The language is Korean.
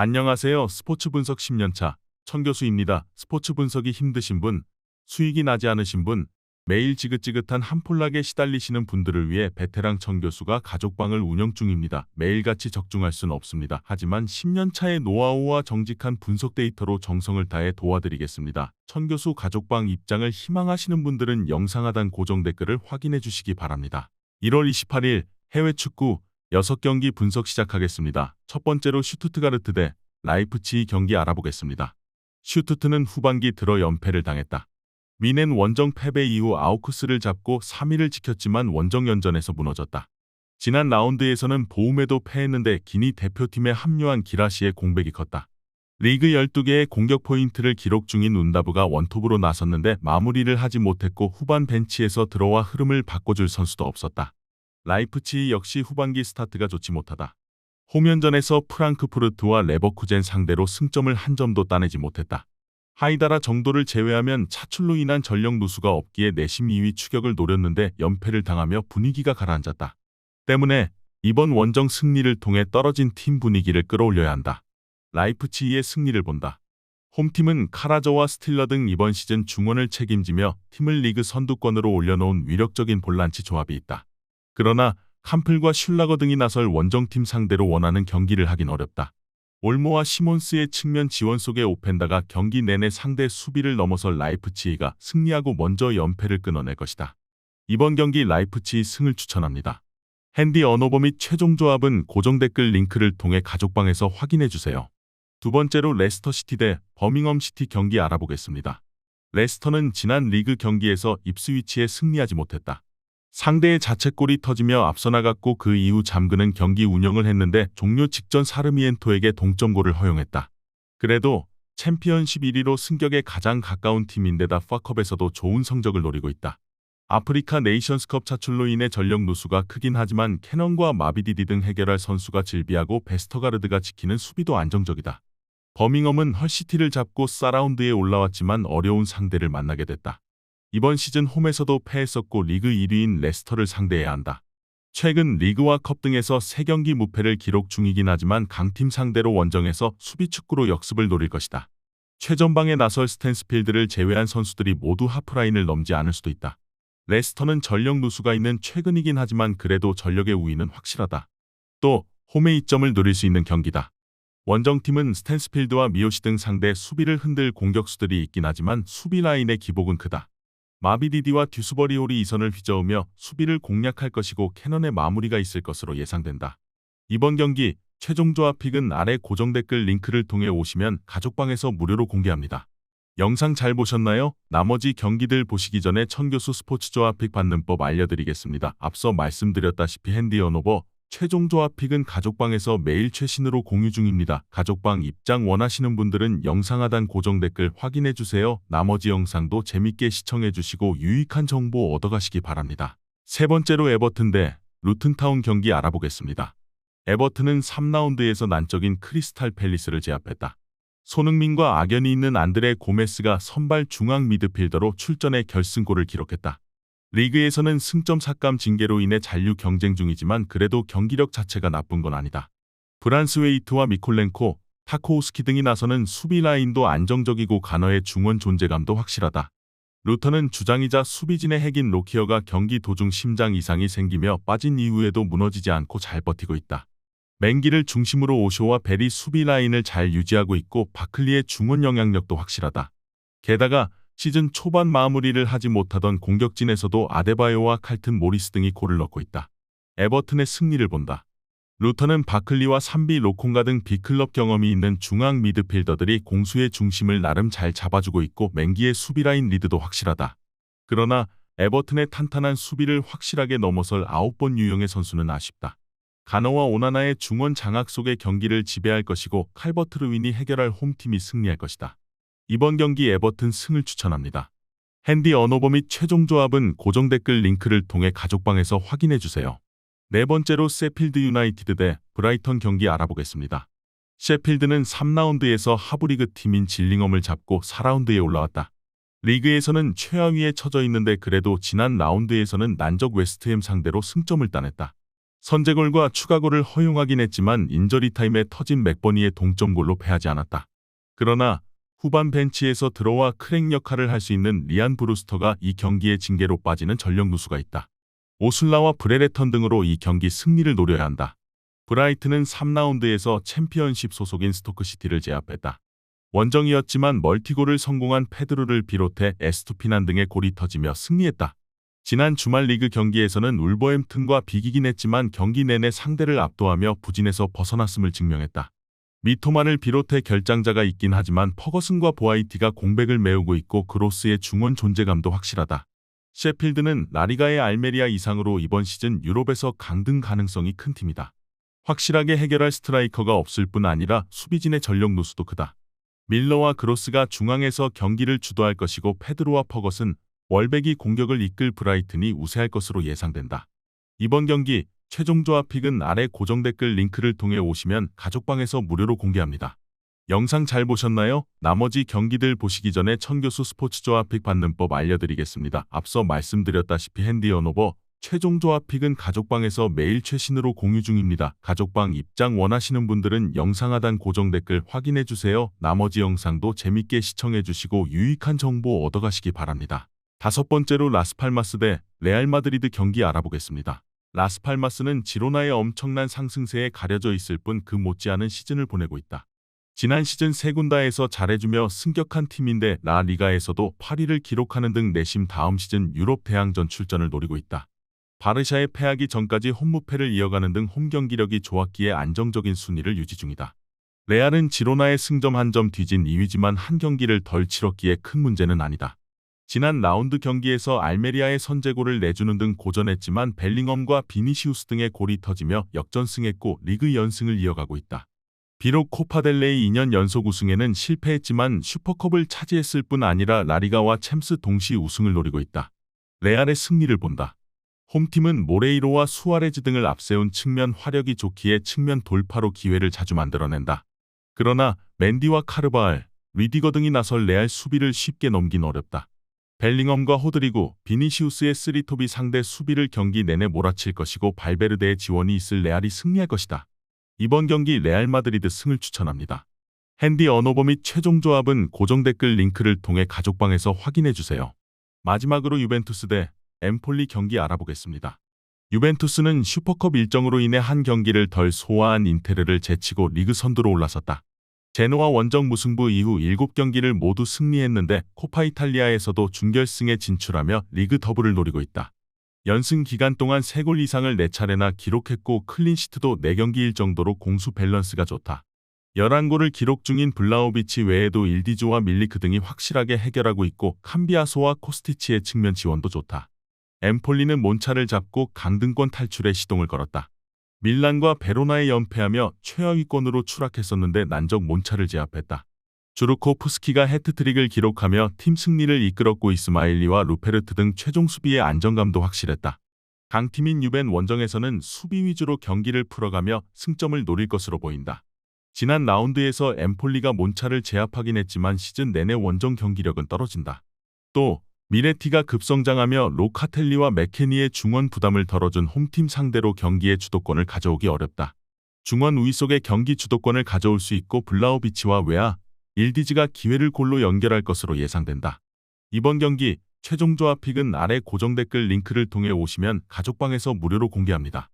안녕하세요. 스포츠 분석 10년차 천교수입니다. 스포츠 분석이 힘드신 분, 수익이 나지 않으신 분, 매일 지긋지긋한 한폴락에 시달리시는 분들을 위해 베테랑 천교수가 가족방을 운영 중입니다. 매일같이 적중할 수는 없습니다. 하지만 10년차의 노하우와 정직한 분석 데이터로 정성을 다해 도와드리겠습니다. 천교수 가족방 입장을 희망하시는 분들은 영상 하단 고정 댓글을 확인해 주시기 바랍니다. 1월 28일 해외 축구 6경기 분석 시작하겠습니다. 첫 번째로 슈투트가르트 대 라이프치히 경기 알아보겠습니다. 슈투트는 후반기 들어 연패를 당했다. 미넨 원정 패배 이후 아우크스를 잡고 3위를 지켰지만 원정연전에서 무너졌다. 지난 라운드에서는 보움에도 패했는데 기니 대표팀에 합류한 기라시의 공백이 컸다. 리그 12개의 공격 포인트를 기록 중인 운다브가 원톱으로 나섰는데 마무리를 하지 못했고 후반 벤치에서 들어와 흐름을 바꿔줄 선수도 없었다. 라이프치히 역시 후반기 스타트가 좋지 못하다. 홈연전에서 프랑크푸르트와 레버쿠젠 상대로 승점을 한 점도 따내지 못했다. 하이다라 정도를 제외하면 차출로 인한 전력 누수가 없기에 내심 2위 추격을 노렸는데 연패를 당하며 분위기가 가라앉았다. 때문에 이번 원정 승리를 통해 떨어진 팀 분위기를 끌어올려야 한다. 라이프치히의 승리를 본다. 홈팀은 카라저와 스틸러 등 이번 시즌 중원을 책임지며 팀을 리그 선두권으로 올려놓은 위력적인 볼란치 조합이 있다. 그러나 캄플과 슐라거 등이 나설 원정팀 상대로 원하는 경기를 하긴 어렵다. 올모와 시몬스의 측면 지원 속의 오펜다가 경기 내내 상대 수비를 넘어서 라이프치히가 승리하고 먼저 연패를 끊어낼 것이다. 이번 경기 라이프치히 승을 추천합니다. 핸디 언어버 및 최종 조합은 고정 댓글 링크를 통해 가족방에서 확인해주세요. 두 번째로 레스터시티 대 버밍엄시티 경기 알아보겠습니다. 레스터는 지난 리그 경기에서 입스위치에 승리하지 못했다. 상대의 자책골이 터지며 앞서 나갔고 그 이후 잠그는 경기 운영을 했는데 종료 직전 사르미엔토에게 동점골을 허용했다. 그래도 챔피언십 1위로 승격에 가장 가까운 팀인데다 파컵에서도 좋은 성적을 노리고 있다. 아프리카 네이션스컵 차출로 인해 전력 누수가 크긴 하지만 캐넌과 마비디디 등 해결할 선수가 질비하고 베스터가르드가 지키는 수비도 안정적이다. 버밍엄은 헐시티를 잡고 4라운드에 올라왔지만 어려운 상대를 만나게 됐다. 이번 시즌 홈에서도 패했었고 리그 1위인 레스터를 상대해야 한다. 최근 리그와 컵 등에서 3경기 무패를 기록 중이긴 하지만 강팀 상대로 원정에서 수비축구로 역습을 노릴 것이다. 최전방에 나설 스탠스필드를 제외한 선수들이 모두 하프라인을 넘지 않을 수도 있다. 레스터는 전력 누수가 있는 최근이긴 하지만 그래도 전력의 우위는 확실하다. 또 홈의 이점을 노릴 수 있는 경기다. 원정팀은 스탠스필드와 미오시 등 상대 수비를 흔들 공격수들이 있긴 하지만 수비 라인의 기복은 크다. 마비디디와 듀스버리홀이 이선을 휘저으며 수비를 공략할 것이고 캐넌의 마무리가 있을 것으로 예상된다. 이번 경기 최종 조합 픽은 아래 고정 댓글 링크를 통해 오시면 가족방에서 무료로 공개합니다. 영상 잘 보셨나요? 나머지 경기들 보시기 전에 천교수 스포츠 조합 픽 받는 법 알려드리겠습니다. 앞서 말씀드렸다시피 핸디 언어버 최종 조합 픽은 가족방에서 매일 최신으로 공유 중입니다. 가족방 입장 원하시는 분들은 영상 하단 고정 댓글 확인해주세요. 나머지 영상도 재밌게 시청해주시고 유익한 정보 얻어가시기 바랍니다. 세 번째로 에버튼 대 루튼타운 경기 알아보겠습니다. 에버튼은 3라운드에서 난적인 크리스탈 팰리스를 제압했다. 손흥민과 악연이 있는 안드레 고메스가 선발 중앙 미드필더로 출전해 결승골을 기록했다. 리그에서는 승점 삭감 징계로 인해 잔류 경쟁 중이지만 그래도 경기력 자체가 나쁜 건 아니다. 브란스웨이트와 미콜렌코, 타코우스키 등이 나서는 수비 라인도 안정적이고 가너의 중원 존재감도 확실하다. 루턴은 주장이자 수비진의 핵인 로키어가 경기 도중 심장 이상이 생기며 빠진 이후에도 무너지지 않고 잘 버티고 있다. 맹기를 중심으로 오쇼와 벨이 수비 라인을 잘 유지하고 있고 바클리의 중원 영향력도 확실하다. 게다가 시즌 초반 마무리를 하지 못하던 공격진에서도 아데바요와 칼튼 모리스 등이 골을 넣고 있다. 에버튼의 승리를 본다. 루턴은 바클리와 산비 로콩가 등 B클럽 경험이 있는 중앙 미드필더들이 공수의 중심을 나름 잘 잡아주고 있고 맹기의 수비라인 리드도 확실하다. 그러나 에버튼의 탄탄한 수비를 확실하게 넘어설 9번 유형의 선수는 아쉽다. 가너와 오나나의 중원 장악 속의 경기를 지배할 것이고 칼버트 르윈이 해결할 홈팀이 승리할 것이다. 이번 경기 에버튼 승을 추천합니다. 핸디 언어버 및 최종 조합은 고정 댓글 링크를 통해 가족방에서 확인해주세요. 네 번째로 셰필드 유나이티드 대 브라이턴 경기 알아보겠습니다. 셰필드는 3라운드에서 하브리그 팀인 질링엄을 잡고 4라운드에 올라왔다. 리그에서는 최하위에 처져 있는데 그래도 지난 라운드에서는 난적 웨스트햄 상대로 승점을 따냈다. 선제골과 추가골을 허용하긴 했지만 인저리 타임에 터진 맥버니의 동점골로 패하지 않았다. 그러나 후반 벤치에서 들어와 크랙 역할을 할 수 있는 리안 브루스터가 이 경기의 징계로 빠지는 전력 누수가 있다. 오슬라와 브레레턴 등으로 이 경기 승리를 노려야 한다. 브라이튼은 3라운드에서 챔피언십 소속인 스토크시티를 제압했다. 원정이었지만 멀티골을 성공한 페드루를 비롯해 에스투피난 등의 골이 터지며 승리했다. 지난 주말 리그 경기에서는 울버햄튼과 비기긴 했지만 경기 내내 상대를 압도하며 부진에서 벗어났음을 증명했다. 미토만을 비롯해 결장자가 있긴 하지만 퍼거슨과 보아이티가 공백을 메우고 있고 그로스의 중원 존재감도 확실하다. 셰필드는 라리가의 알메리아 이상으로 이번 시즌 유럽에서 강등 가능성이 큰 팀이다. 확실하게 해결할 스트라이커가 없을 뿐 아니라 수비진의 전력 누수도 크다. 밀러와 그로스가 중앙에서 경기를 주도할 것이고 페드로와 퍼거슨, 월백이 공격을 이끌 브라이튼이 우세할 것으로 예상된다. 이번 경기 최종 조합픽은 아래 고정 댓글 링크를 통해 오시면 가족방에서 무료로 공개합니다. 영상 잘 보셨나요? 나머지 경기들 보시기 전에 천교수 스포츠 조합픽 받는 법 알려드리겠습니다. 앞서 말씀드렸다시피 핸디 언오버 최종 조합픽은 가족방에서 매일 최신으로 공유 중입니다. 가족방 입장 원하시는 분들은 영상 하단 고정 댓글 확인해주세요. 나머지 영상도 재밌게 시청해주시고 유익한 정보 얻어가시기 바랍니다. 다섯 번째로 라스팔마스 대 레알 마드리드 경기 알아보겠습니다. 라스팔마스는 지로나의 엄청난 상승세에 가려져 있을 뿐 그 못지않은 시즌을 보내고 있다. 지난 시즌 세 군다에서 잘해주며 승격한 팀인데 라리가에서도 8위를 기록하는 등 내심 다음 시즌 유럽 대항전 출전을 노리고 있다. 바르샤에 패하기 전까지 홈무패를 이어가는 등 홈 경기력이 좋았기에 안정적인 순위를 유지 중이다. 레알은 지로나의 승점 한 점 뒤진 2위지만 한 경기를 덜 치렀기에 큰 문제는 아니다. 지난 라운드 경기에서 알메리아의 선제골을 내주는 등 고전했지만 벨링엄과 비니시우스 등의 골이 터지며 역전승했고 리그 연승을 이어가고 있다. 비록 코파델레이 2년 연속 우승에는 실패했지만 슈퍼컵을 차지했을 뿐 아니라 라리가와 챔스 동시 우승을 노리고 있다. 레알의 승리를 본다. 홈팀은 모레이로와 수아레즈 등을 앞세운 측면 화력이 좋기에 측면 돌파로 기회를 자주 만들어낸다. 그러나 맨디와 카르바알, 리디거 등이 나설 레알 수비를 쉽게 넘긴 어렵다. 벨링엄과 호드리고, 비니시우스의 쓰리톱이 상대 수비를 경기 내내 몰아칠 것이고 발베르데의 지원이 있을 레알이 승리할 것이다. 이번 경기 레알 마드리드 승을 추천합니다. 핸디 언오버 및 최종 조합은 고정 댓글 링크를 통해 가족방에서 확인해주세요. 마지막으로 유벤투스 대 엠폴리 경기 알아보겠습니다. 유벤투스는 슈퍼컵 일정으로 인해 한 경기를 덜 소화한 인테르를 제치고 리그 선두로 올라섰다. 제노와 원정 무승부 이후 7경기를 모두 승리했는데 코파 이탈리아에서도 준결승에 진출하며 리그 더블을 노리고 있다. 연승 기간 동안 3골 이상을 4차례나 기록했고 클린시트도 4경기일 정도로 공수 밸런스가 좋다. 11골을 기록 중인 블라우비치 외에도 일디조와 밀리크 등이 확실하게 해결하고 있고 캄비아소와 코스티치의 측면 지원도 좋다. 엠폴리는 몬차를 잡고 강등권 탈출에 시동을 걸었다. 밀란과 베로나에 연패하며 최하위권으로 추락했었는데 난적 몬차를 제압했다. 주르코프스키가 해트트릭을 기록하며 팀 승리를 이끌었고 이스마일리와 루페르트 등 최종 수비의 안정감도 확실했다. 강팀인 유벤 원정에서는 수비 위주로 경기를 풀어가며 승점을 노릴 것으로 보인다. 지난 라운드에서 엠폴리가 몬차를 제압하긴 했지만 시즌 내내 원정 경기력은 떨어진다. 또 미레티가 급성장하며 로카텔리와 맥케니의 중원 부담을 덜어준 홈팀 상대로 경기의 주도권을 가져오기 어렵다. 중원 우위 속에 경기 주도권을 가져올 수 있고 블라우비치와 웨아, 일디즈가 기회를 골로 연결할 것으로 예상된다. 이번 경기 최종 조합픽은 아래 고정 댓글 링크를 통해 오시면 가족방에서 무료로 공개합니다.